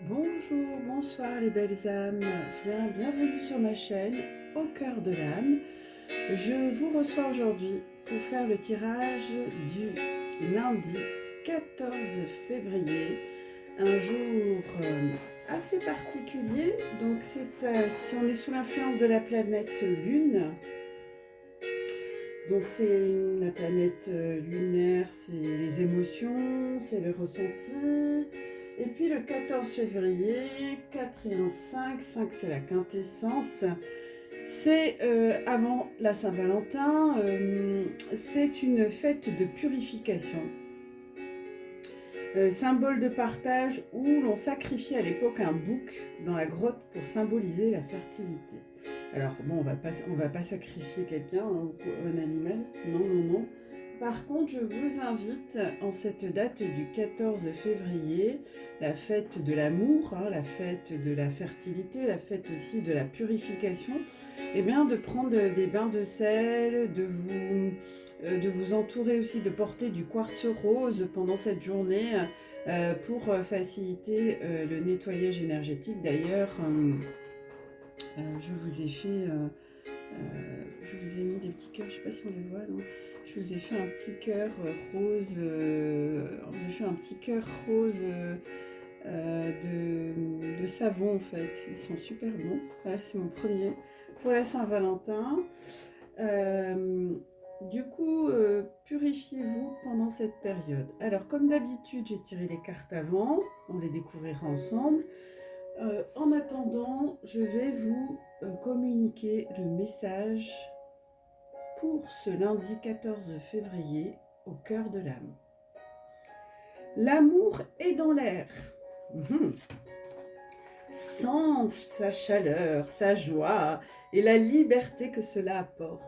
Bonjour, bonsoir les belles âmes, bienvenue sur ma chaîne Au cœur de l'âme. Je vous reçois aujourd'hui pour faire le tirage du lundi 14 février, un jour assez particulier. Donc si on est sous l'influence de la planète Lune, donc la planète lunaire, c'est les émotions, c'est le ressenti. Et puis le 14 février, 4 et 1, 5, 5 c'est la quintessence. C'est avant la Saint-Valentin, c'est une fête de purification. Symbole de partage où l'on sacrifiait à l'époque un bouc dans la grotte pour symboliser la fertilité. Alors bon, on va pas sacrifier quelqu'un, hein, un animal, non, non, non. Par contre, je vous invite en cette date du 14 février, la fête de l'amour, hein, la fête de la fertilité, la fête aussi de la purification, et bien de prendre des bains de sel, de vous entourer aussi, de porter du quartz rose pendant cette journée pour faciliter le nettoyage énergétique. D'ailleurs, je vous ai fait, je vous ai mis des petits cœurs, je ne sais pas si on les voit, non. Je vous ai fait un petit cœur rose, j'ai fait un petit cœur rose de savon en fait. Ils sont super bons. Voilà, c'est mon premier pour la Saint-Valentin. Du coup, purifiez-vous pendant cette période. Alors, comme d'habitude, j'ai tiré les cartes avant. On les découvrira ensemble. En attendant, je vais vous communiquer le message pour ce lundi 14 février au cœur de l'âme. L'amour est dans l'air. Sans sa chaleur, sa joie et la liberté que cela apporte.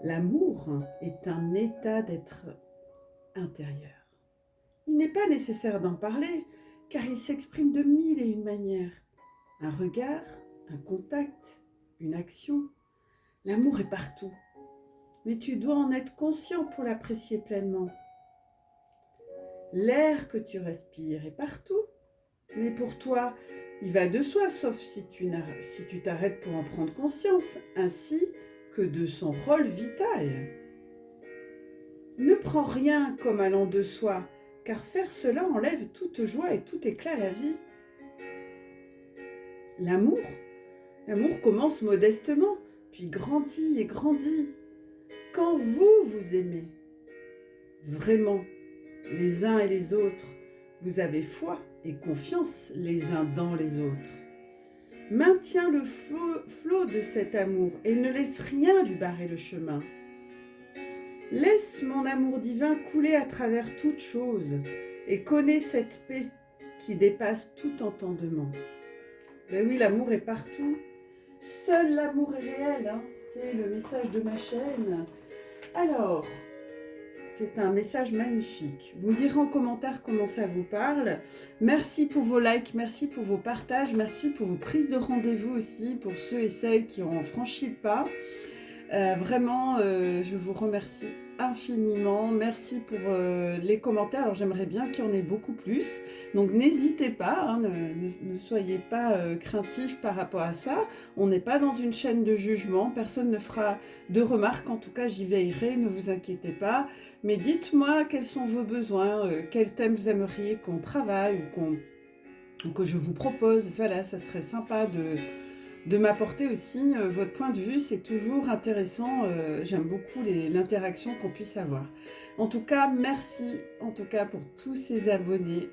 L'amour est un état d'être intérieur. Il n'est pas nécessaire d'en parler, car il s'exprime de mille et une manières. Un regard, un contact, une action. L'amour est partout, mais tu dois en être conscient pour l'apprécier pleinement. L'air que tu respires est partout, mais pour toi, il va de soi, sauf si tu t'arrêtes pour en prendre conscience, ainsi que de son rôle vital. Ne prends rien comme allant de soi, car faire cela enlève toute joie et tout éclat à la vie. L'amour commence modestement, puis grandit et grandit. Quand vous aimez, vraiment, les uns et les autres, vous avez foi et confiance les uns dans les autres. Maintiens le flot de cet amour et ne laisse rien lui barrer le chemin. Laisse mon amour divin couler à travers toutes choses et connais cette paix qui dépasse tout entendement. Ben oui, l'amour est partout. Seul l'amour est réel, hein. C'est le message de ma chaîne. Alors, c'est un message magnifique. Vous me direz en commentaire comment ça vous parle. Merci pour vos likes, merci pour vos partages, merci pour vos prises de rendez-vous aussi, pour ceux et celles qui ont franchi le pas. Vraiment, je vous remercie infiniment. Merci pour les commentaires. Alors, j'aimerais bien qu'il y en ait beaucoup plus. Donc, n'hésitez pas, hein, ne soyez pas craintifs par rapport à ça. On n'est pas dans une chaîne de jugement. Personne ne fera de remarques. En tout cas, j'y veillerai. Ne vous inquiétez pas. Mais dites-moi quels sont vos besoins, quel thème vous aimeriez qu'on travaille ou que je vous propose. Voilà, ça serait sympa de m'apporter aussi votre point de vue, c'est toujours intéressant, j'aime beaucoup l'interaction qu'on puisse avoir. En tout cas, merci pour tous ces abonnés.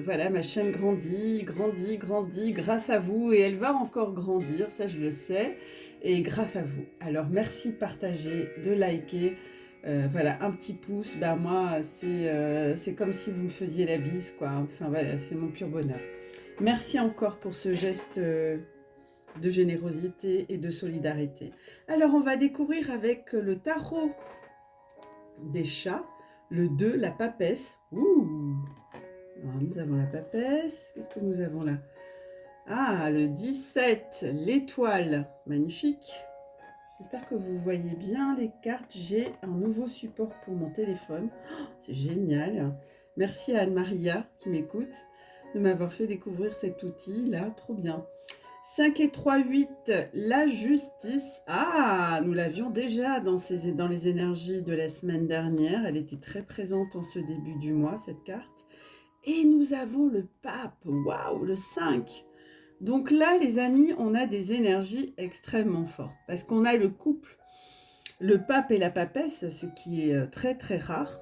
Voilà, ma chaîne grandit, grâce à vous, et elle va encore grandir, ça je le sais, et grâce à vous. Alors merci de partager, de liker, voilà, un petit pouce, ben moi c'est comme si vous me faisiez la bise, quoi. Enfin voilà, c'est mon pur bonheur. Merci encore pour ce geste de générosité et de solidarité. Alors, on va découvrir avec le tarot des chats, le 2, la papesse. Ouh. Alors, nous avons la papesse. Qu'est-ce que nous avons là? Ah, le 17, l'étoile. Magnifique. J'espère que vous voyez bien les cartes. J'ai un nouveau support pour mon téléphone. Oh, c'est génial. Merci à Anne-Maria qui m'écoute. de m'avoir fait découvrir cet outil-là, trop bien. 5 et 3, 8, la justice. Ah, nous l'avions déjà dans les énergies de la semaine dernière. Elle était très présente en ce début du mois, cette carte. Et nous avons le pape, waouh, le 5. Donc là, les amis, on a des énergies extrêmement fortes. Parce qu'on a le couple, le pape et la papesse, ce qui est très très rare.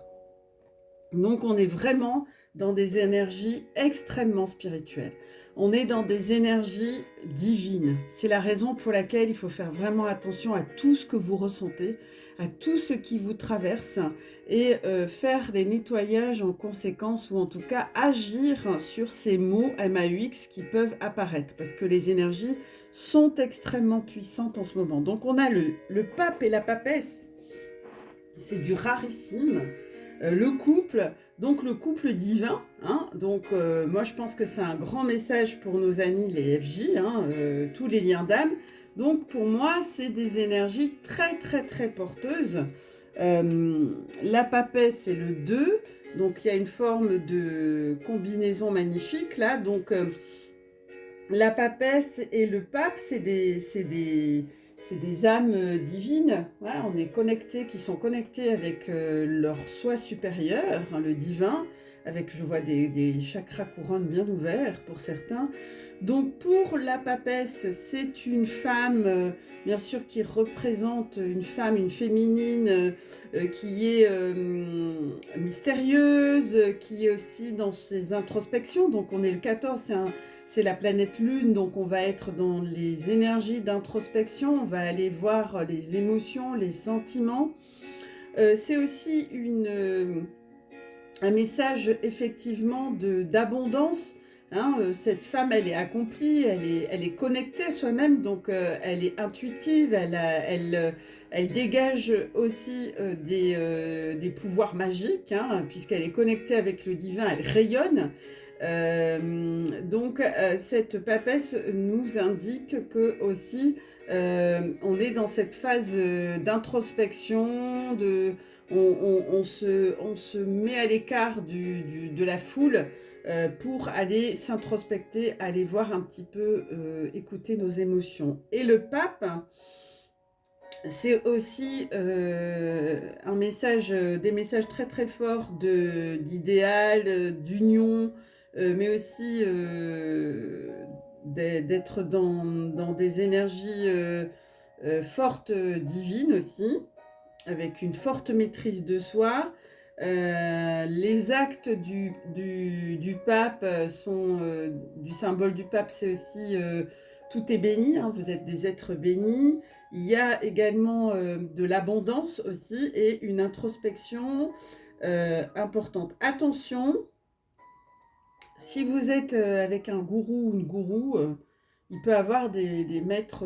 Donc on est vraiment dans des énergies extrêmement spirituelles. On est dans des énergies divines. C'est la raison pour laquelle il faut faire vraiment attention à tout ce que vous ressentez, à tout ce qui vous traverse et faire les nettoyages en conséquence ou en tout cas agir sur ces mots MAUX qui peuvent apparaître parce que les énergies sont extrêmement puissantes en ce moment. Donc on a le pape et la papesse, c'est du rarissime. Le couple, donc le couple divin, hein, donc moi je pense que c'est un grand message pour nos amis les FJ, hein, tous les liens d'âme. Donc pour moi c'est des énergies très très très porteuses. La papesse c'est le 2, donc il y a une forme de combinaison magnifique là, donc la papesse et le pape c'est des âmes divines, voilà, on est connectés, qui sont connectés avec leur soi supérieur, hein, le divin, avec, je vois des chakras couronnes bien ouverts pour certains. Donc pour la papesse, c'est une femme, bien sûr, qui représente une femme, une féminine, qui est mystérieuse, qui est aussi dans ses introspections. Donc on est le 14, c'est la planète Lune, donc on va être dans les énergies d'introspection, on va aller voir les émotions, les sentiments. C'est aussi un message effectivement d'abondance. Hein, cette femme, elle est accomplie, elle est connectée à soi-même, donc elle est intuitive, elle dégage aussi des pouvoirs magiques, hein, puisqu'elle est connectée avec le divin, elle rayonne. Donc cette papesse nous indique que aussi on est dans cette phase d'introspection, on se met à l'écart de la foule pour aller s'introspecter, aller voir un petit peu, écouter nos émotions. Et le pape, c'est aussi un message, des messages très très forts d'idéal, d'union, mais aussi d'être dans des énergies fortes, divines aussi, avec une forte maîtrise de soi. Les actes du pape sont, du symbole du pape, c'est aussi tout est béni, hein, vous êtes des êtres bénis. Il y a également de l'abondance aussi et une introspection importante. Attention, si vous êtes avec un gourou ou une gourou, il peut avoir des maîtres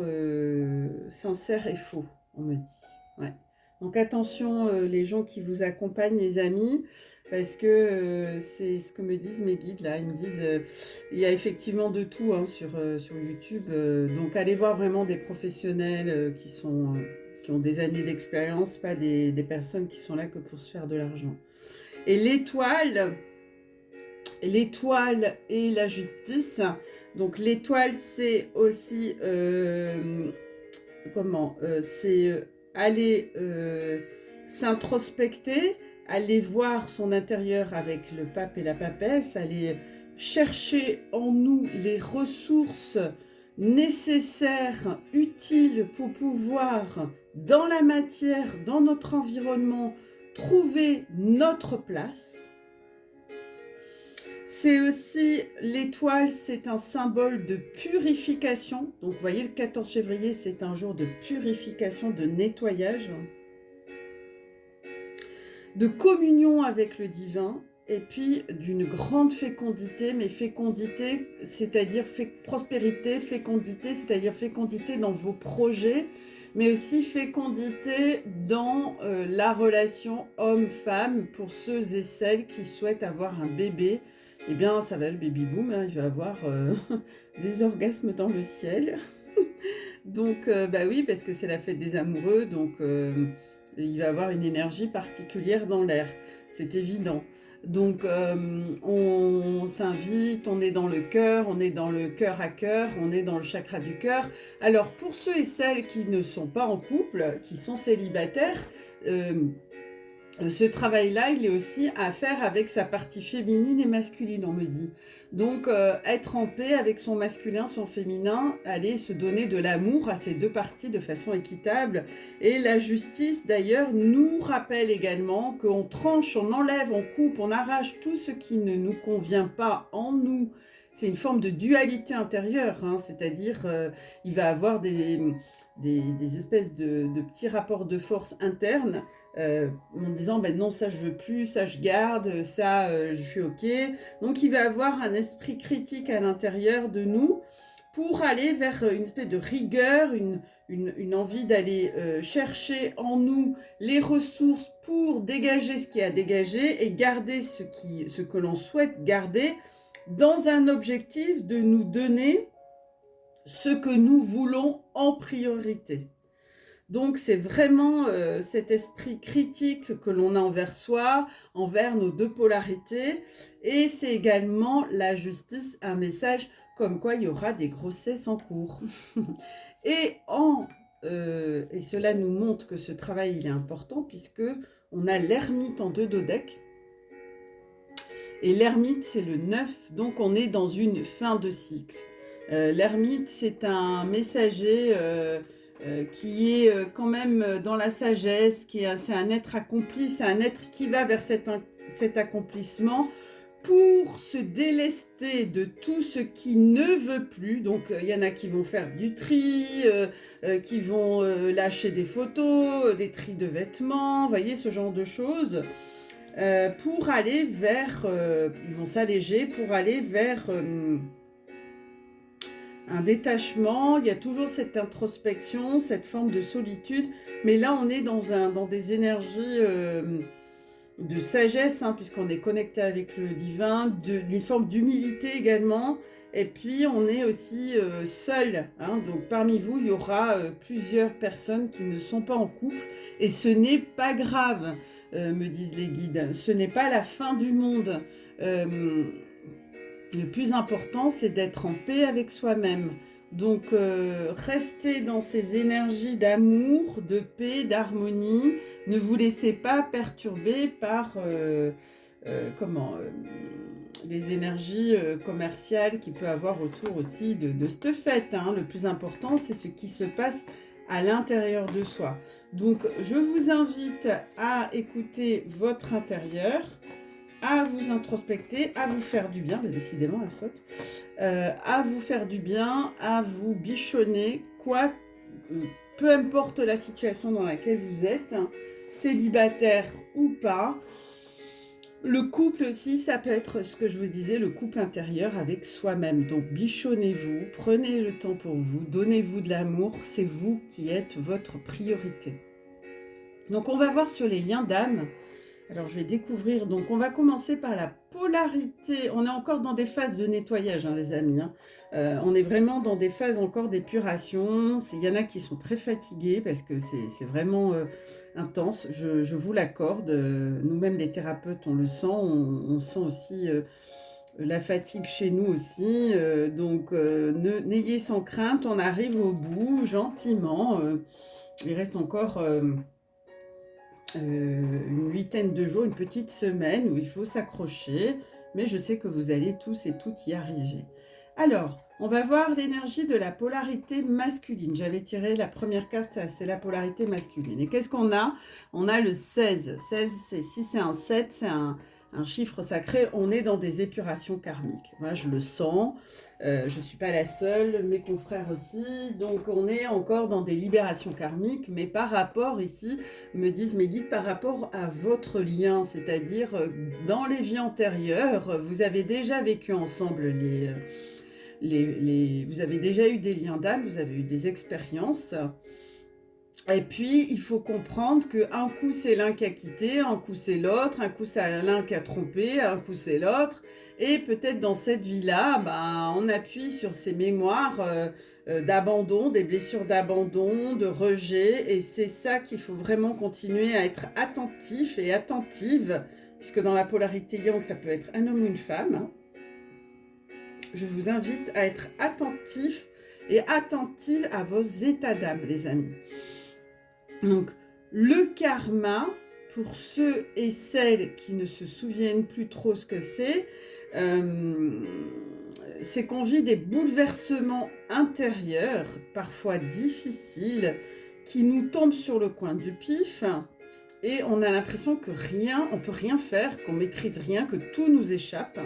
sincères et faux, on me dit. Ouais. Donc attention les gens qui vous accompagnent, les amis, parce que c'est ce que me disent mes guides là. Ils me disent il y a effectivement de tout hein, sur YouTube. Donc allez voir vraiment des professionnels qui ont des années d'expérience, pas des personnes qui sont là que pour se faire de l'argent. Et l'étoile et la justice. Donc l'étoile, c'est aussi c'est aller s'introspecter, aller voir son intérieur avec le pape et la papesse, aller chercher en nous les ressources nécessaires, utiles pour pouvoir, dans la matière, dans notre environnement, trouver notre place. C'est aussi, l'étoile, c'est un symbole de purification. Donc, vous voyez, le 14 février, c'est un jour de purification, de nettoyage, de communion avec le divin, et puis d'une grande fécondité, mais fécondité, c'est-à-dire prospérité, fécondité, c'est-à-dire fécondité dans vos projets, mais aussi fécondité dans la relation homme-femme pour ceux et celles qui souhaitent avoir un bébé. Eh bien, ça va, le baby boom, hein, il va avoir des orgasmes dans le ciel. Donc, bah oui, parce que c'est la fête des amoureux, donc... il va avoir une énergie particulière dans l'air. C'est évident. Donc, on s'invite, on est dans le cœur, on est dans le cœur à cœur, on est dans le chakra du cœur. Alors, pour ceux et celles qui ne sont pas en couple, qui sont célibataires, ce travail-là, il est aussi à faire avec sa partie féminine et masculine, on me dit. Donc, être en paix avec son masculin, son féminin, aller se donner de l'amour à ces deux parties de façon équitable. Et la justice, d'ailleurs, nous rappelle également qu'on tranche, on enlève, on coupe, on arrache tout ce qui ne nous convient pas en nous. C'est une forme de dualité intérieure, hein, c'est-à-dire il va avoir des espèces de petits rapports de force internes en disant ben non, ça je veux plus, ça je garde, ça je suis ok. Donc il va avoir un esprit critique à l'intérieur de nous pour aller vers une espèce de rigueur, une envie d'aller chercher en nous les ressources pour dégager ce qui est à dégager et garder ce que l'on souhaite garder dans un objectif de nous donner ce que nous voulons en priorité. Donc c'est vraiment cet esprit critique que l'on a envers soi, envers nos deux polarités, et c'est également la justice, un message comme quoi il y aura des grossesses en cours. et cela nous montre que ce travail il est important puisque on a l'ermite en 2 dodèques, et l'ermite c'est le 9, donc on est dans une fin de cycle. L'ermite c'est un messager qui est quand même dans la sagesse, c'est un être accompli, c'est un être qui va vers cet accomplissement pour se délester de tout ce qui ne veut plus. Donc il y en a qui vont faire du tri, qui vont lâcher des photos, des tris de vêtements, vous voyez, ce genre de choses, pour aller vers, ils vont s'alléger pour aller vers un détachement. Il y a toujours cette introspection, cette forme de solitude, mais là on est dans des énergies de sagesse, hein, puisqu'on est connecté avec le divin, d'une forme d'humilité également, et puis on est aussi seul, hein, donc parmi vous il y aura plusieurs personnes qui ne sont pas en couple, et ce n'est pas grave, me disent les guides, ce n'est pas la fin du monde. Le plus important, c'est d'être en paix avec soi-même. Donc, restez dans ces énergies d'amour, de paix, d'harmonie. Ne vous laissez pas perturber par les énergies commerciales qu'il peut avoir autour aussi de cette fête, hein. Le plus important, c'est ce qui se passe à l'intérieur de soi. Donc, je vous invite à écouter votre intérieur, à vous introspecter, à vous faire du bien, décidément elle saute, à vous faire du bien, à vous bichonner, peu importe la situation dans laquelle vous êtes, hein, célibataire ou pas. Le couple aussi, ça peut être ce que je vous disais, le couple intérieur avec soi-même. Donc bichonnez-vous, prenez le temps pour vous, donnez-vous de l'amour, c'est vous qui êtes votre priorité. Donc on va voir sur les liens d'âme. Alors, je vais découvrir, donc on va commencer par la polarité. On est encore dans des phases de nettoyage, hein, les amis. Hein. On est vraiment dans des phases encore d'épuration. Il y en a qui sont très fatigués parce que c'est vraiment intense, je vous l'accorde. Nous-mêmes, les thérapeutes, on le sent. On sent aussi la fatigue chez nous aussi. Donc, n'ayez sans crainte, on arrive au bout gentiment. Il reste encore... une huitaine de jours, une petite semaine où il faut s'accrocher, mais je sais que vous allez tous et toutes y arriver. Alors, on va voir l'énergie de la polarité masculine. J'avais tiré la première carte, c'est la polarité masculine. Et qu'est-ce qu'on a? On a le 16. 16, si c'est un 7, c'est un chiffre sacré. On est dans des épurations karmiques. Moi, je le sens. Je ne suis pas la seule, mes confrères aussi. Donc, on est encore dans des libérations karmiques, mais par rapport ici, me disent mes guides, par rapport à votre lien, c'est-à-dire dans les vies antérieures, vous avez déjà vécu ensemble vous avez déjà eu des liens d'âme, vous avez eu des expériences. Et puis, il faut comprendre qu'un coup, c'est l'un qui a quitté, un coup, c'est l'autre, un coup, c'est l'un qui a trompé, un coup, c'est l'autre. Et peut-être dans cette vie-là, on appuie sur ces mémoires d'abandon, des blessures d'abandon, de rejet. Et c'est ça qu'il faut vraiment continuer à être attentif et attentive puisque dans la polarité yang, ça peut être un homme ou une femme, hein. Je vous invite à être attentif et attentive à vos états d'âme, les amis. Donc, le karma, pour ceux et celles qui ne se souviennent plus trop ce que c'est qu'on vit des bouleversements intérieurs, parfois difficiles, qui nous tombent sur le coin du pif, et on a l'impression que on peut rien faire, qu'on maîtrise rien, que tout nous échappe.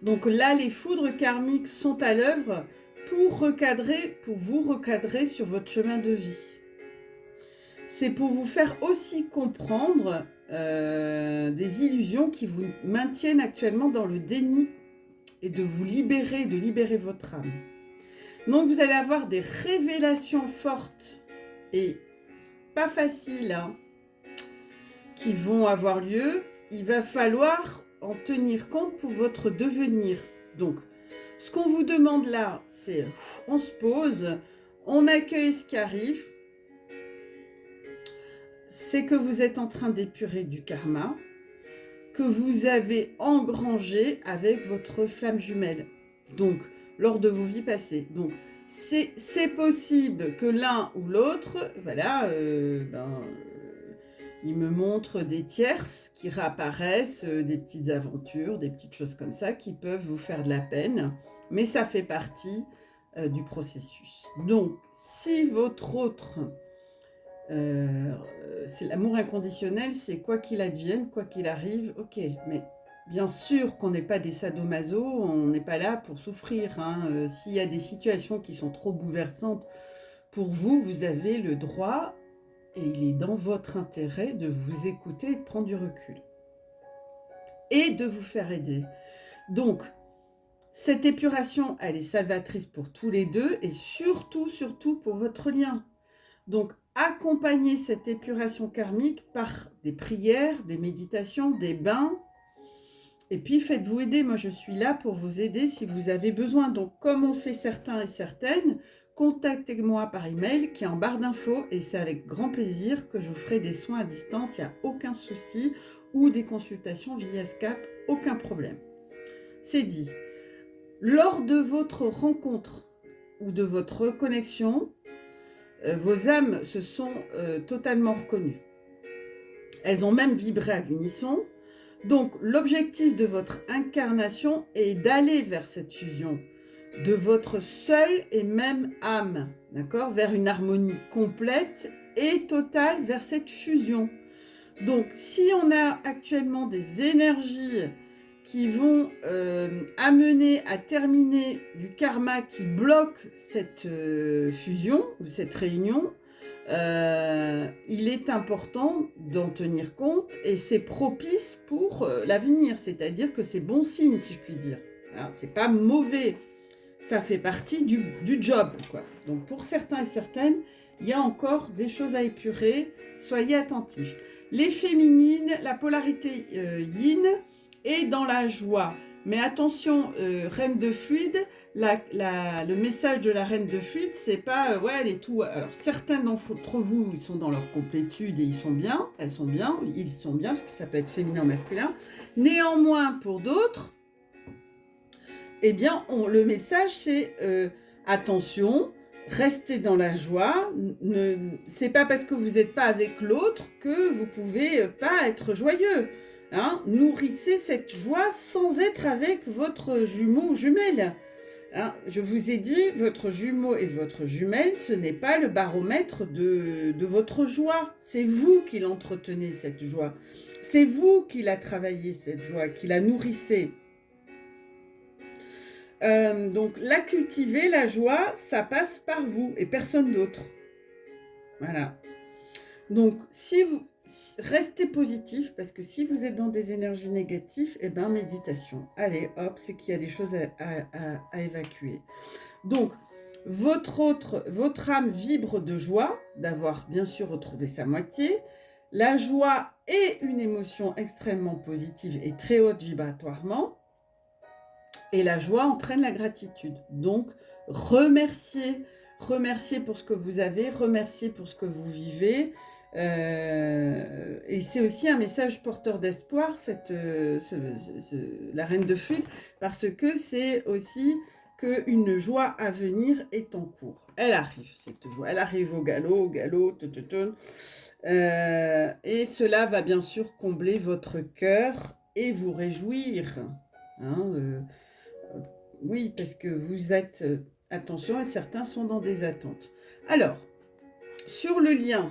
Donc là, les foudres karmiques sont à l'œuvre pour vous recadrer sur votre chemin de vie. C'est pour vous faire aussi comprendre des illusions qui vous maintiennent actuellement dans le déni et de vous libérer, de libérer votre âme. Donc vous allez avoir des révélations fortes et pas faciles, hein, qui vont avoir lieu. Il va falloir en tenir compte pour votre devenir. Donc, ce qu'on vous demande là, c'est on se pose, on accueille ce qui arrive. C'est que vous êtes en train d'épurer du karma que vous avez engrangé avec votre flamme jumelle. Donc, lors de vos vies passées. Donc, c'est possible que l'un ou l'autre, voilà, il me montre des tierces qui réapparaissent, des petites aventures, des petites choses comme ça qui peuvent vous faire de la peine, mais ça fait partie du processus. Donc, si votre autre, c'est l'amour inconditionnel, c'est quoi qu'il advienne, quoi qu'il arrive, ok, mais bien sûr qu'on n'est pas des sadomaso, on n'est pas là pour souffrir, hein. S'il y a des situations qui sont trop bouleversantes pour vous, vous avez le droit. Et il est dans votre intérêt de vous écouter et de prendre du recul. Et de vous faire aider. Donc, cette épuration, elle est salvatrice pour tous les deux et surtout, surtout pour votre lien. Donc, accompagnez cette épuration karmique par des prières, des méditations, des bains. Et puis, faites-vous aider. Moi, je suis là pour vous aider si vous avez besoin. Donc, comme on fait certains et certaines, contactez-moi par email qui est en barre d'infos et c'est avec grand plaisir que je vous ferai des soins à distance, il n'y a aucun souci, ou des consultations via Skype, aucun problème. C'est dit. Lors de votre rencontre ou de votre connexion, vos âmes se sont totalement reconnues. Elles ont même vibré à l'unisson. Donc, l'objectif de votre incarnation est d'aller vers cette fusion de votre seule et même âme, d'accord, vers une harmonie complète et totale, vers cette fusion. Donc, si on a actuellement des énergies qui vont amener à terminer du karma qui bloque cette fusion ou cette réunion, il est important d'en tenir compte et c'est propice pour l'avenir, c'est-à-dire que c'est bon signe, si je puis dire. Alors, c'est pas mauvais. Ça fait partie du job, quoi. Donc, pour certains et certaines, il y a encore des choses à épurer. Soyez attentifs. Les féminines, la polarité yin est dans la joie. Mais attention, reine de fluide, le message de la reine de fluide, c'est pas, ouais, elle est tout... Alors, certains d'entre vous, ils sont dans leur complétude et ils sont bien, elles sont bien, ils sont bien, parce que ça peut être féminin ou masculin. Néanmoins, pour d'autres, eh bien, le message, c'est attention, restez dans la joie. C'est pas parce que vous n'êtes pas avec l'autre que vous pouvez pas être joyeux. Hein. Nourrissez cette joie sans être avec votre jumeau ou jumelle. Hein. Je vous ai dit, votre jumeau et votre jumelle, ce n'est pas le baromètre de votre joie. C'est vous qui l'entretenez, cette joie. C'est vous qui la travaillez, cette joie, qui la nourrissez. Donc, la cultiver, la joie, ça passe par vous et personne d'autre. Voilà. Donc, restez positif, parce que si vous êtes dans des énergies négatives, eh bien, méditation. Allez, hop, c'est qu'il y a des choses à évacuer. Donc, votre âme vibre de joie, d'avoir bien sûr retrouvé sa moitié. La joie est une émotion extrêmement positive et très haute vibratoirement. Et la joie entraîne la gratitude. Donc, remerciez pour ce que vous avez, remerciez pour ce que vous vivez. Et c'est aussi un message porteur d'espoir, la reine de flûte, parce que c'est aussi qu'une joie à venir est en cours. Elle arrive, cette joie. Elle arrive au galop, et cela va bien sûr combler votre cœur et vous réjouir. Hein, oui, parce que vous êtes... attention, et certains sont dans des attentes. Alors, sur le lien,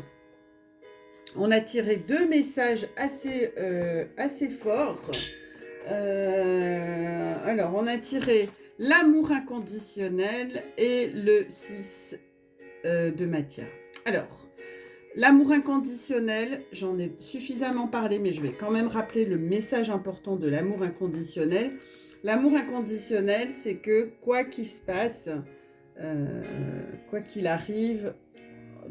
on a tiré 2 messages assez forts. Alors, on a tiré l'amour inconditionnel et le 6 de matière. Alors, l'amour inconditionnel, j'en ai suffisamment parlé, mais je vais quand même rappeler le message important de l'amour inconditionnel. L'amour inconditionnel, c'est que quoi qu'il se passe, quoi qu'il arrive,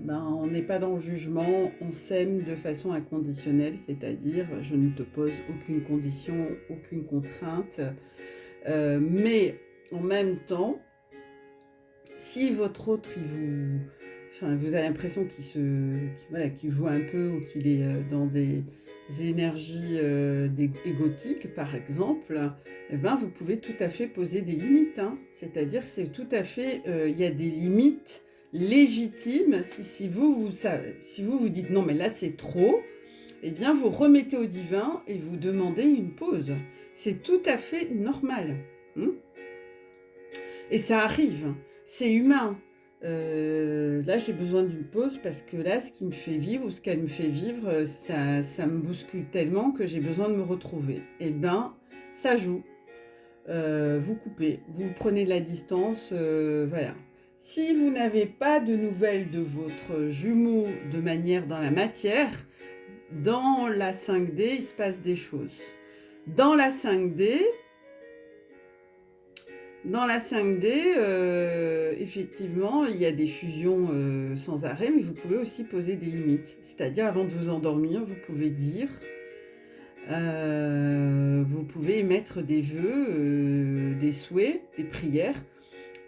on n'est pas dans le jugement, on s'aime de façon inconditionnelle, c'est-à-dire je ne te pose aucune condition, aucune contrainte, mais en même temps, si votre autre, vous avez l'impression qu'il joue un peu ou qu'il est dans des énergies égotiques, par exemple, vous pouvez tout à fait poser des limites. Hein. C'est-à-dire que c'est tout à fait, il y a des limites légitimes. Si vous dites non, mais là c'est trop, eh bien vous remettez au divin et vous demandez une pause. C'est tout à fait normal. Et ça arrive, c'est humain. Là, j'ai besoin d'une pause parce que là, ce qui me fait vivre ou ce qu'elle me fait vivre, ça me bouscule tellement que j'ai besoin de me retrouver. Eh bien, ça joue. Vous coupez, vous prenez de la distance, voilà. Si vous n'avez pas de nouvelles de votre jumeau de manière dans la matière, dans la 5D, il se passe des choses. Dans la 5D, effectivement, il y a des fusions sans arrêt, mais vous pouvez aussi poser des limites. C'est-à-dire, avant de vous endormir, vous pouvez dire, vous pouvez émettre des vœux, des souhaits, des prières,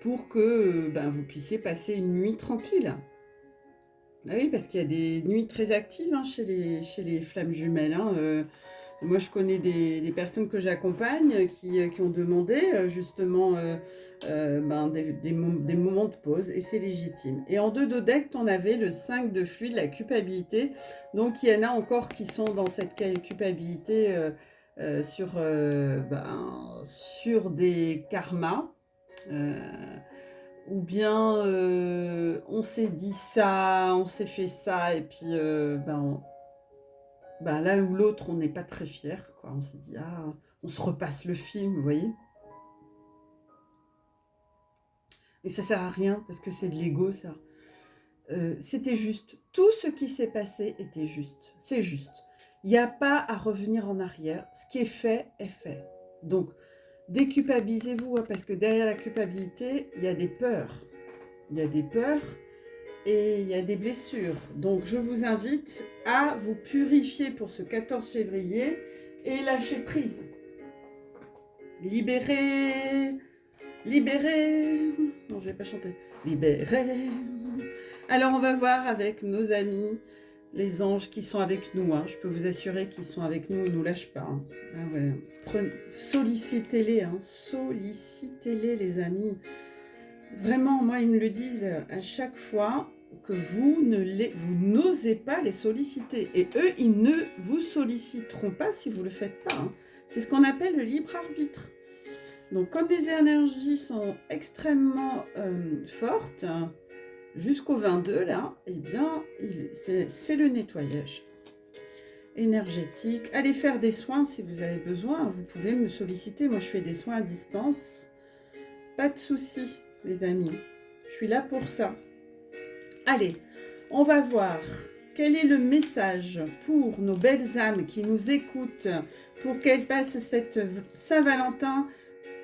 pour que vous puissiez passer une nuit tranquille. Ah oui, parce qu'il y a des nuits très actives chez les flammes jumelles. Moi, je connais des personnes que j'accompagne qui ont demandé justement des moments de pause, et c'est légitime. Et en 2 dodectes, on avait le 5 de fluide, la culpabilité. Donc, il y en a encore qui sont dans cette culpabilité sur des karmas. Ou bien on s'est dit ça, on s'est fait ça, et puis l'un ou l'autre, on n'est pas très fiers, quoi. On s'est dit, on se repasse le film, vous voyez. Et ça sert à rien, parce que c'est de l'ego, ça. C'était juste. Tout ce qui s'est passé était juste. C'est juste. Il n'y a pas à revenir en arrière. Ce qui est fait, est fait. Donc, déculpabilisez-vous, parce que derrière la culpabilité, il y a des peurs. Il y a des peurs et il y a des blessures. Donc, je vous invite à vous purifier pour ce 14 février et lâcher prise. Libérez, libérez. Non, je ne vais pas chanter. Libérez. Alors, on va voir avec nos amis, les anges qui sont avec nous. Je peux vous assurer qu'ils sont avec nous, ils ne nous lâchent pas. Sollicitez-les, sollicitez-les, les amis. Vraiment, moi, ils me le disent à chaque fois que vous n'osez pas les solliciter. Et eux, ils ne vous solliciteront pas si vous ne le faites pas. C'est ce qu'on appelle le libre arbitre. Donc, comme les énergies sont extrêmement fortes, jusqu'au 22, là, eh bien, c'est le nettoyage énergétique. Allez faire des soins si vous avez besoin. Vous pouvez me solliciter. Moi, je fais des soins à distance. Pas de souci, les amis. Je suis là pour ça. Allez, on va voir quel est le message pour nos belles âmes qui nous écoutent pour qu'elles passent cette Saint-Valentin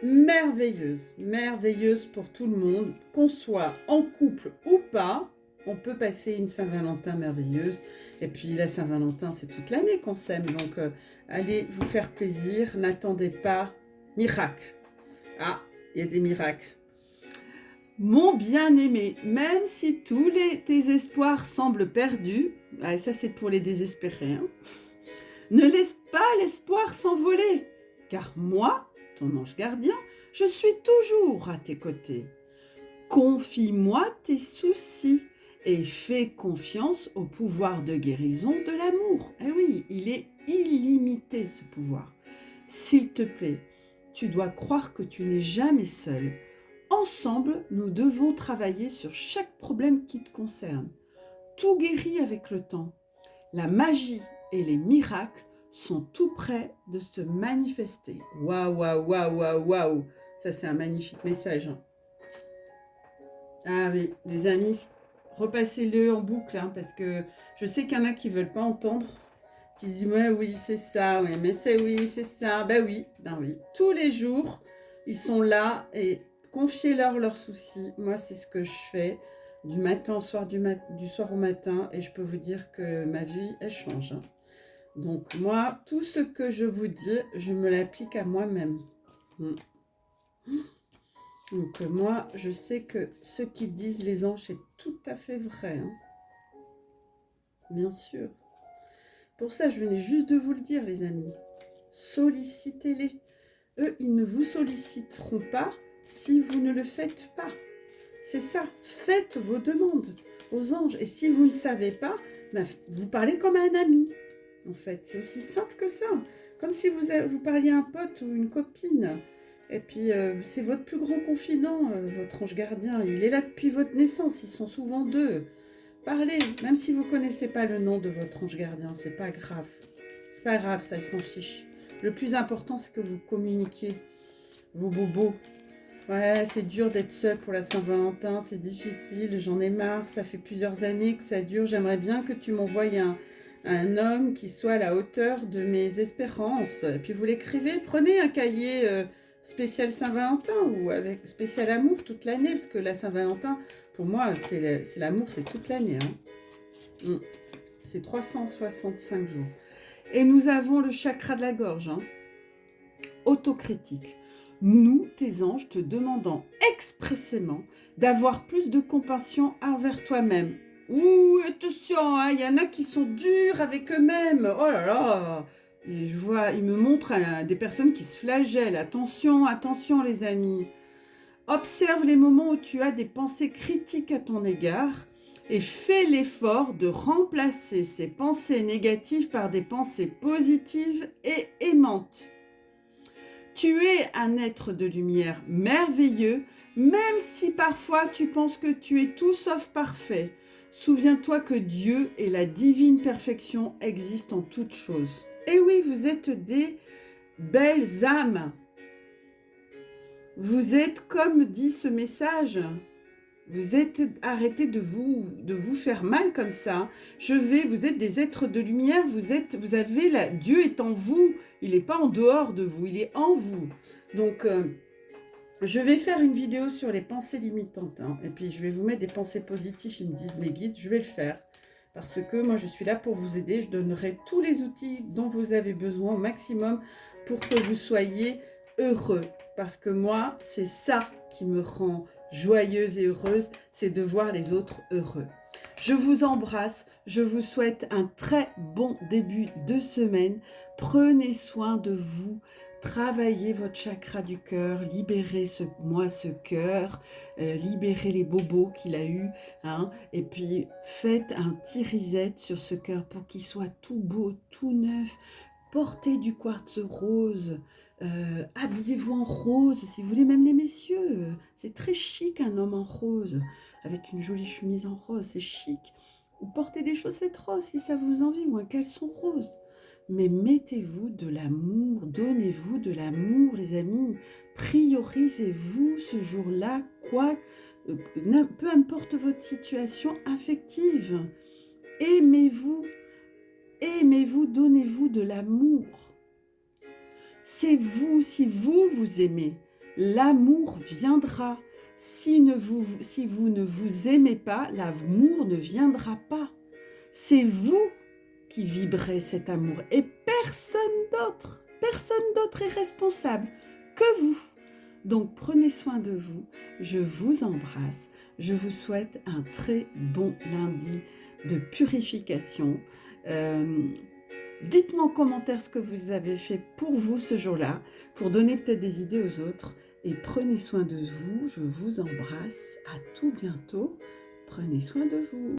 merveilleuse. Merveilleuse pour tout le monde. Qu'on soit en couple ou pas, on peut passer une Saint-Valentin merveilleuse. Et puis la Saint-Valentin, c'est toute l'année qu'on s'aime. Donc, allez vous faire plaisir. N'attendez pas miracle. Il y a des miracles. Mon bien-aimé, même si tous tes espoirs semblent perdus, Ah, ça, c'est pour les désespérés. Hein. Ne laisse pas l'espoir s'envoler, car moi, ton ange gardien, je suis toujours à tes côtés. Confie-moi tes soucis et fais confiance au pouvoir de guérison de l'amour. Eh oui, il est illimité ce pouvoir. S'il te plaît, tu dois croire que tu n'es jamais seul. Ensemble, nous devons travailler sur chaque problème qui te concerne. Tout guérit avec le temps. La magie et les miracles sont tout près de se manifester. Waouh, waouh, waouh, waouh, waouh. Ça, c'est un magnifique message. Hein. Ah oui, les amis, repassez-le en boucle, hein, parce que je sais qu'il y en a qui ne veulent pas entendre, qui se disent ouais, oui, c'est ça, ouais, mais c'est oui, c'est ça. Ben oui. Tous les jours, ils sont là et confiez-leur leurs soucis. Moi, c'est ce que je fais du matin au soir, du soir au matin, et je peux vous dire que ma vie, elle change. Hein. Donc moi, tout ce que je vous dis, je me l'applique à moi-même. Donc moi, je sais que ce qu'ils disent les anges, c'est tout à fait vrai. Hein. Bien sûr. Pour ça, je venais juste de vous le dire, les amis. Sollicitez-les. Eux, ils ne vous solliciteront pas si vous ne le faites pas. C'est ça. Faites vos demandes aux anges. Et si vous ne savez pas, ben, vous parlez comme à un ami. En fait, c'est aussi simple que ça. Comme si vous parliez à un pote ou une copine. Et puis, c'est votre plus grand confident, votre ange gardien. Il est là depuis votre naissance. Ils sont souvent deux. Parlez, même si vous ne connaissez pas le nom de votre ange gardien. C'est pas grave. C'est pas grave, ça, ils s'en fichent. Le plus important, c'est que vous communiquiez. Vos bobos. Ouais, c'est dur d'être seule pour la Saint-Valentin. C'est difficile. J'en ai marre. Ça fait plusieurs années que ça dure. J'aimerais bien que tu m'envoies un homme qui soit à la hauteur de mes espérances. Et puis vous l'écrivez. Prenez un cahier... spécial Saint-Valentin ou avec spécial amour toute l'année, parce que la Saint-Valentin, pour moi, c'est l'amour, c'est toute l'année. Hein. C'est 365 jours. Et nous avons le chakra de la gorge. Hein. Autocritique. Nous, tes anges, te demandons expressément d'avoir plus de compassion envers toi-même. Ouh, attention, il y en a qui sont durs avec eux-mêmes. Oh là là. Et je vois, il me montre des personnes qui se flagellent. Attention, attention les amis. Observe les moments où tu as des pensées critiques à ton égard et fais l'effort de remplacer ces pensées négatives par des pensées positives et aimantes. Tu es un être de lumière merveilleux, même si parfois tu penses que tu es tout sauf parfait. Souviens-toi que Dieu et la divine perfection existent en toutes choses. Et oui, vous êtes des belles âmes. Vous êtes, comme dit ce message, vous êtes, arrêtez de vous faire mal comme ça. Vous êtes des êtres de lumière, Dieu est en vous, il n'est pas en dehors de vous, il est en vous. Donc, je vais faire une vidéo sur les pensées limitantes, hein, et puis je vais vous mettre des pensées positives, ils me disent mes guides, je vais le faire. Parce que moi, je suis là pour vous aider. Je donnerai tous les outils dont vous avez besoin au maximum pour que vous soyez heureux. Parce que moi, c'est ça qui me rend joyeuse et heureuse, c'est de voir les autres heureux. Je vous embrasse. Je vous souhaite un très bon début de semaine. Prenez soin de vous. Travaillez votre chakra du cœur, libérez ce cœur, libérez les bobos qu'il a eu, hein, et puis faites un petit reset sur ce cœur pour qu'il soit tout beau, tout neuf. Portez du quartz rose, habillez-vous en rose si vous voulez, même les messieurs. C'est très chic un homme en rose, avec une jolie chemise en rose, c'est chic. Ou portez des chaussettes roses si ça vous envie, ou un caleçon rose. Mais mettez-vous de l'amour, donnez-vous de l'amour, les amis. Priorisez-vous ce jour-là, peu importe votre situation affective. Aimez-vous, donnez-vous de l'amour. C'est vous, si vous vous aimez, l'amour viendra. Si vous ne vous aimez pas, l'amour ne viendra pas. C'est vous qui vibrez cet amour et personne d'autre est responsable que vous. Donc prenez soin de vous, je vous embrasse, je vous souhaite un très bon lundi de purification. Dites-moi en commentaire ce que vous avez fait pour vous ce jour-là, pour donner peut-être des idées aux autres. Et prenez soin de vous, je vous embrasse. À tout bientôt. Prenez soin de vous.